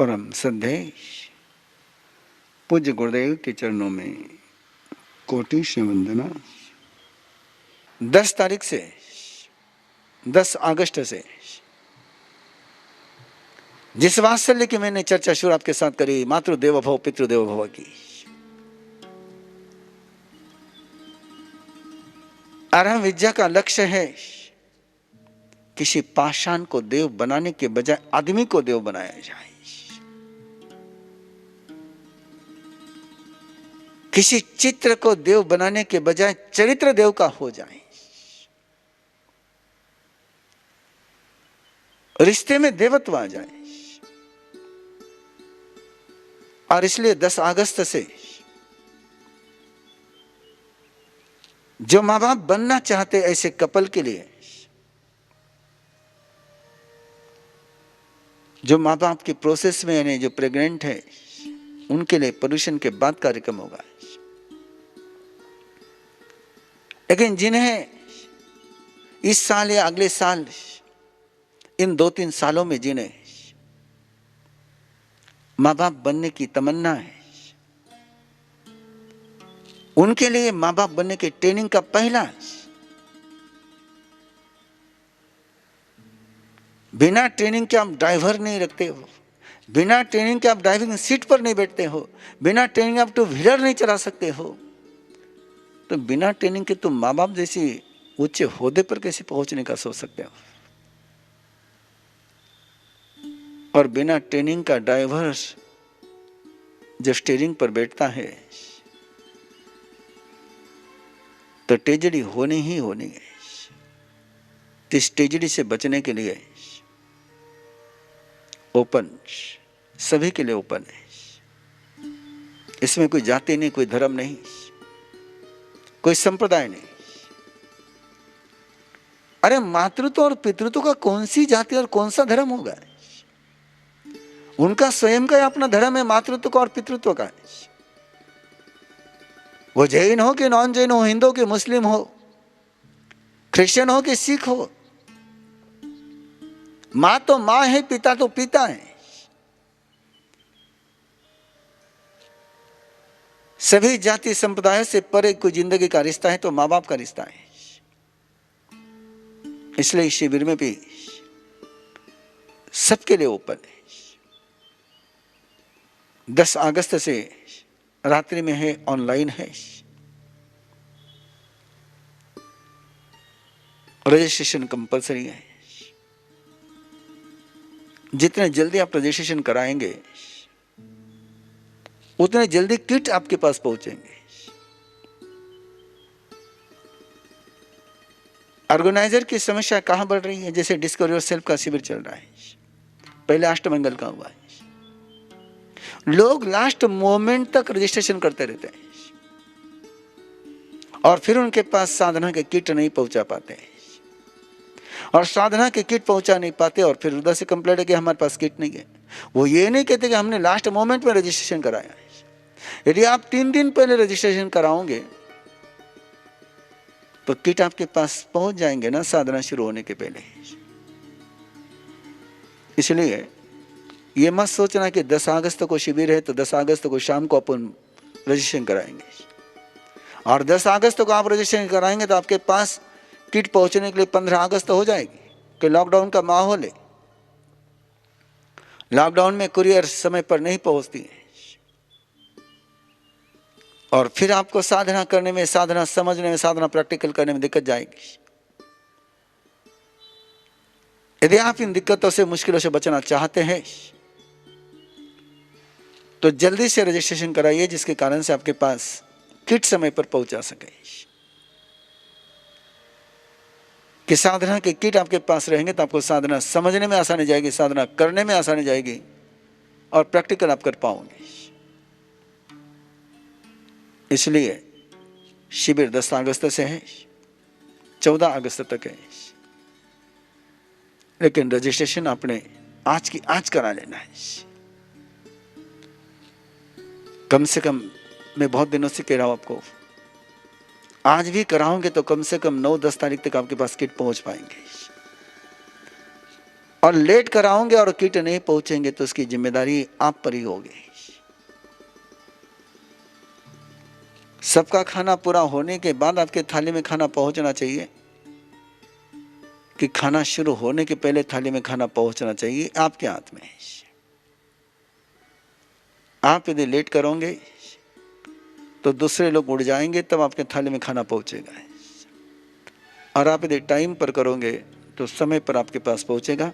परम श्रद्धेय पूज्य गुरुदेव के चरणों में कोटि से वंदना। 10 तारीख से 10 अगस्त से जिस वात्सल्य की मैंने चर्चा शुरू आपके साथ करी, मातृदेव भव पितृदेव भव की, आरंभ विद्या का लक्ष्य है किसी पाषाण को देव बनाने के बजाय आदमी को देव बनाया जाए, किसी चित्र को देव बनाने के बजाय चरित्र देव का हो जाए, रिश्ते में देवत्व आ जाए। और इसलिए 10 अगस्त से जो मां बाप बनना चाहते ऐसे कपल के लिए, जो मां बाप की प्रोसेस में यानी जो प्रेग्नेंट है उनके लिए पर्यूषण के बाद कार्यक्रम होगा। लेकिन जिन्हें इस साल या अगले साल इन 2-3 सालों में जिन्हें मां बाप बनने की तमन्ना है, उनके लिए मां बाप बनने के ट्रेनिंग का पहला, बिना ट्रेनिंग के आप ड्राइवर नहीं रखते हो, बिना ट्रेनिंग के आप ड्राइविंग सीट पर नहीं बैठते हो, बिना ट्रेनिंग आप 2 व्हीलर नहीं चला सकते हो, तो बिना ट्रेनिंग के तुम मां बाप जैसी उच्च होदे पर कैसे पहुंचने का सोच सकते हो। और बिना ट्रेनिंग का ड्राइवर जब स्टीयरिंग पर बैठता है तो ट्रेजेडी होनी ही होनी है। तो इस ट्रेजेडी से बचने के लिए ओपन, सभी के लिए ओपन है। इसमें कोई जाति नहीं, कोई धर्म नहीं, कोई संप्रदाय नहीं। अरे मातृत्व और पितृत्व का कौन सी जाति और कौन सा धर्म होगा? उनका स्वयं का अपना धर्म है, मातृत्व का और पितृत्व का। वो जैन हो कि नॉन जैन हो, हिंदू कि मुस्लिम हो, क्रिश्चियन हो कि सिख हो, मां तो मां है, पिता तो पिता है। सभी जाति संप्रदायों से परे कोई जिंदगी का रिश्ता है तो मां बाप का रिश्ता है। इसलिए इस शिविर में भी सबके लिए ओपन है। 10 अगस्त से रात्रि में है, ऑनलाइन है। रजिस्ट्रेशन कंपलसरी है। जितने जल्दी आप रजिस्ट्रेशन कराएंगे उतने जल्दी किट आपके पास पहुंचेंगे। ऑर्गेनाइजर की समस्या कहां बढ़ रही है? जैसे डिस्कवर योरसेल्फ का शिविर चल रहा है, पहले अष्टमंगल का हुआ है, लोग लास्ट मोमेंट तक रजिस्ट्रेशन करते रहते हैं और फिर उनके पास साधना के किट नहीं पहुंचा पाते, और साधना के किट पहुंचा नहीं पाते और फिर उधर से कंप्लेंट है कि हमारे पास किट नहीं है। वो ये नहीं कहते कि हमने लास्ट मोमेंट में रजिस्ट्रेशन कराया है। यदि आप 3 दिन पहले रजिस्ट्रेशन कराओगे तो किट आपके पास पहुंच जाएंगे ना, साधना शुरू होने के पहले। इसलिए ये मत सोचना कि 10 अगस्त को शिविर है तो 10 अगस्त को शाम को अपन रजिस्ट्रेशन कराएंगे, और 10 अगस्त को आप रजिस्ट्रेशन कराएंगे तो आपके पास किट पहुंचने के लिए 15 अगस्त हो जाएगी। कि लॉकडाउन का माहौल है, लॉकडाउन में कुरियर समय पर नहीं पहुंचती है, और फिर आपको साधना करने में, साधना समझने में, साधना प्रैक्टिकल करने में दिक्कत जाएगी। यदि आप इन दिक्कतों से, मुश्किलों से बचना चाहते हैं तो जल्दी से रजिस्ट्रेशन कराइए, जिसके कारण से आपके पास किट समय पर पहुंचा सके। कि साधना के किट आपके पास रहेंगे तो आपको साधना समझने में आसानी जाएगी, साधना करने में आसानी जाएगी, और प्रैक्टिकल आप कर पाओगे। इसलिए शिविर 10 अगस्त से है, 14 अगस्त तक है। लेकिन रजिस्ट्रेशन आपने आज की आज करा लेना है। कम से कम मैं बहुत दिनों से कह रहा हूं आपको, आज भी कराओगे तो कम से कम 9-10 तारीख तक आपके पास किट पहुंच पाएंगे। और लेट कराओगे और किट नहीं पहुंचेंगे तो उसकी जिम्मेदारी आप पर ही होगी। सबका खाना पूरा होने के बाद आपके थाली में खाना पहुंचना चाहिए कि खाना शुरू होने के पहले थाली में खाना पहुंचना चाहिए, आपके हाथ में है। आप यदि लेट करोगे तो दूसरे लोग उड़ जाएंगे, तब आपके थाली में खाना पहुंचेगा। और आप यदि टाइम पर करोगे तो समय पर आपके पास पहुंचेगा।